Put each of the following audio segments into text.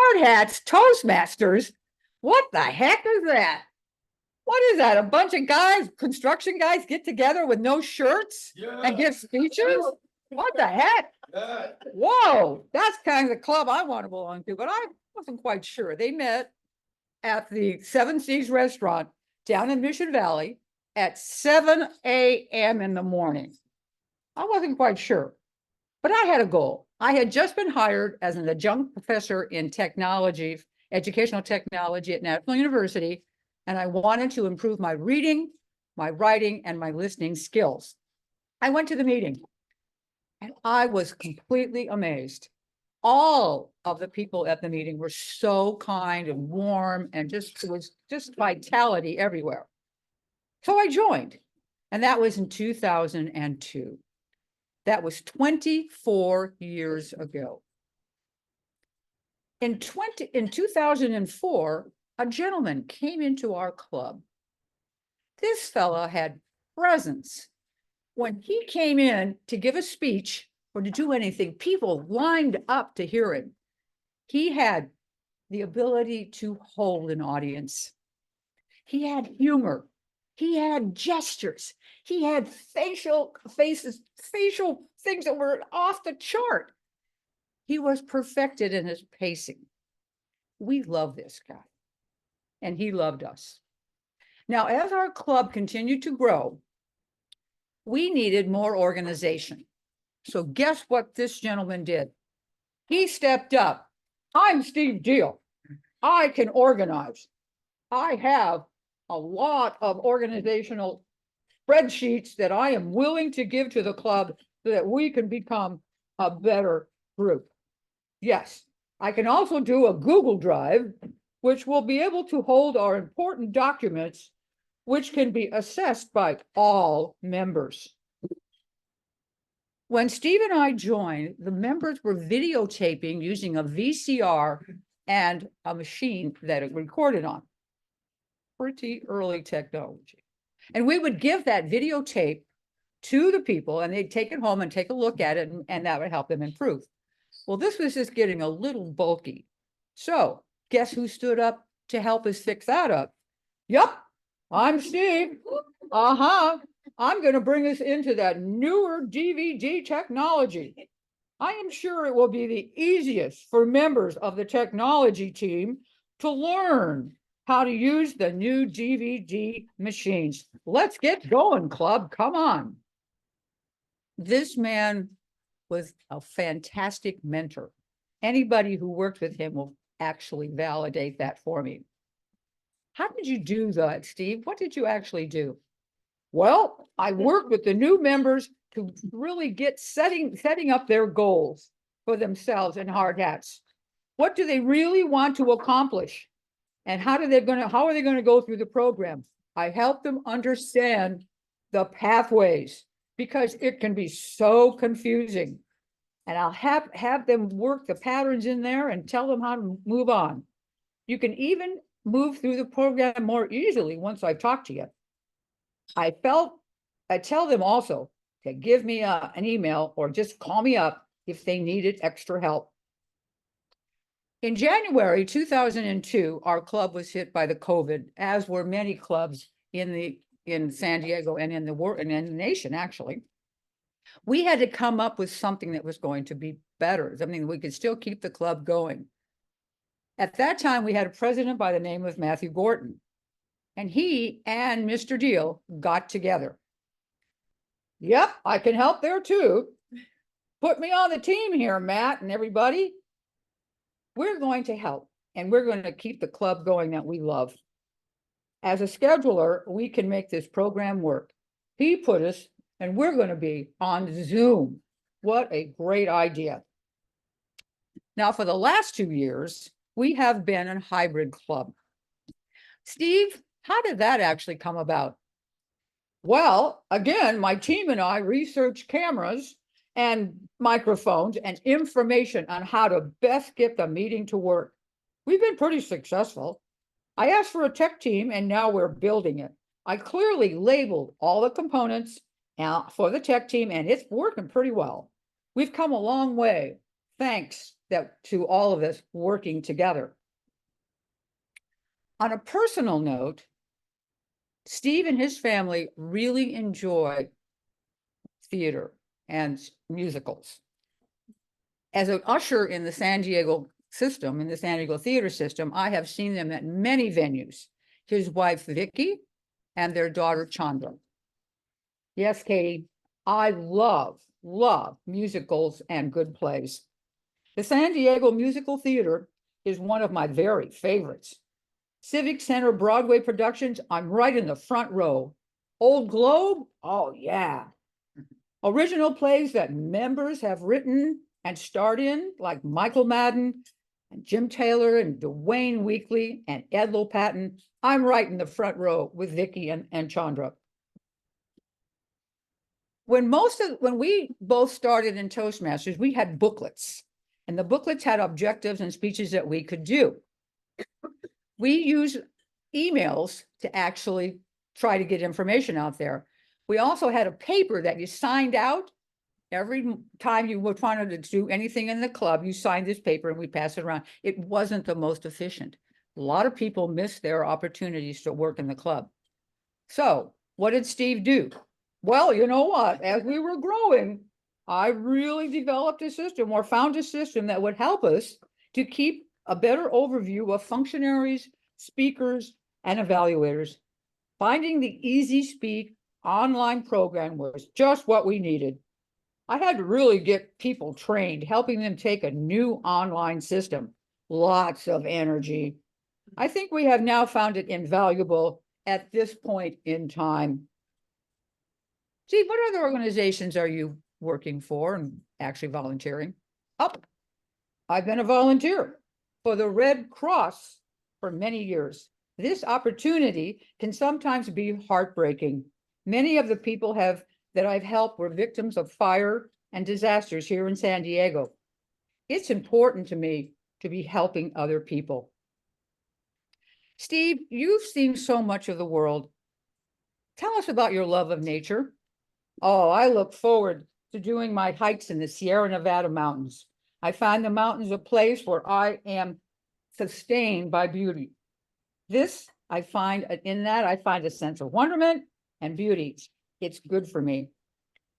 Hardhats, Toastmasters. What the heck is that? What is that? A bunch of guys, construction guys, get together with no shirts and give speeches? What the heck? Whoa, that's kind of the club I want to belong to, but I wasn't quite sure. They met at the Seven Seas restaurant down in Mission Valley at 7 a.m. in the morning. I wasn't quite sure, but I had a goal. I had just been hired as an adjunct professor in technology, educational technology at National University, and I wanted to improve my reading, my writing, and my listening skills. I went to the meeting, and I was completely amazed. All of the people at the meeting were so kind and warm, and it was just vitality everywhere. So I joined, and that was in 2002. That was 24 years ago. In 2004, a gentleman came into our club. This fella had presence. When he came in to give a speech or to do anything, people lined up to hear him. He had the ability to hold an audience. He had humor. He had gestures. He had facial things that were off the chart. He was perfected in his pacing. We love this guy, and he loved us. Now, as our club continued to grow, we needed more organization. So guess what this gentleman did? He stepped up. I'm Steve Deal. I can organize. I have a lot of organizational spreadsheets that I am willing to give to the club so that we can become a better group. Yes, I can also do a Google Drive, which will be able to hold our important documents, which can be accessed by all members. When Steve and I joined, the members were videotaping using a VCR and a machine that it recorded on. Pretty early technology. And we would give that videotape to the people, and they'd take it home and take a look at it, and that would help them improve. Well, this was just getting a little bulky. So guess who stood up to help us fix that up? Yup, I'm Steve. I'm going to bring us into that newer DVD technology. I am sure it will be the easiest for members of the technology team to learn how to use the new DVD machines. Let's get going, club. Come on. This man was a fantastic mentor. Anybody who worked with him will actually validate that for me. How did you do that, Steve? What did you actually do? Well, I worked with the new members to really get setting up their goals for themselves in Hardhats. What do they really want to accomplish? And how are they going to go through the program? I help them understand the pathways because it can be so confusing. And I'll have them work the patterns in there and tell them how to move on. You can even move through the program more easily once I talk to you. I tell them also to give me an email or just call me up if they needed extra help. In January 2002, our club was hit by the COVID, as were many clubs in San Diego and in the world and in the nation, actually. We had to come up with something that was going to be better, something that we could still keep the club going. At that time, we had a president by the name of Matthew Gorton, and he and Mr. Deal got together. Yep, I can help there too. Put me on the team here, Matt and everybody. We're going to help, and we're going to keep the club going that we love. As a scheduler, we can make this program work. He put us, and we're going to be on Zoom. What a great idea. Now, for the last 2 years, we have been a hybrid club. Steve, how did that actually come about? Well, again, my team and I researched cameras and microphones and information on how to best get the meeting to work. We've been pretty successful. I asked for a tech team, and now we're building it. I clearly labeled all the components for the tech team, and it's working pretty well. We've come a long way, thanks that to all of us working together. On a personal note, Steve and his family really enjoy theater and musicals. As an usher in the San Diego system, in the San Diego theater system, I have seen them at many venues. His wife, Vicky, and their daughter, Chandra. Yes, Katie, I love musicals and good plays. The San Diego Musical Theater is one of my very favorites. Civic Center Broadway productions, I'm right in the front row. Old Globe, oh yeah. Original plays that members have written and starred in, like Michael Madden and Jim Taylor and Dwayne Weekly and Ed Lopatin. I'm right in the front row with Vicky and Chandra. When we both started in Toastmasters, we had booklets, and the booklets had objectives and speeches that we could do. We use emails to actually try to get information out there. We also had a paper that you signed out every time you were trying to do anything in the club. You signed this paper and we pass it around. It wasn't the most efficient. A lot of people missed their opportunities to work in the club. So what did Steve do? Well, you know what? As we were growing, I really developed a system or found a system that would help us to keep a better overview of functionaries, speakers, and evaluators. Finding the Easy Speak online program was just what we needed. I had to really get people trained, helping them take a new online system. Lots of energy. I think we have now found it invaluable at this point in time. Steve, what other organizations are you working for and actually volunteering? Oh, I've been a volunteer for the Red Cross for many years. This opportunity can sometimes be heartbreaking. Many of the people that I've helped were victims of fire and disasters here in San Diego. It's important to me to be helping other people. Steve, you've seen so much of the world. Tell us about your love of nature. Oh, I look forward to doing my hikes in the Sierra Nevada mountains. I find the mountains a place where I am sustained by beauty. I find a sense of wonderment and beauty. It's good for me.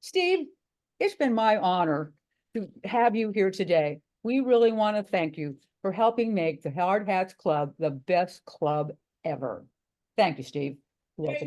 Steve, it's been my honor to have you here today. We really want to thank you for helping make the Hardhats Club the best club ever. Thank you, Steve. Welcome.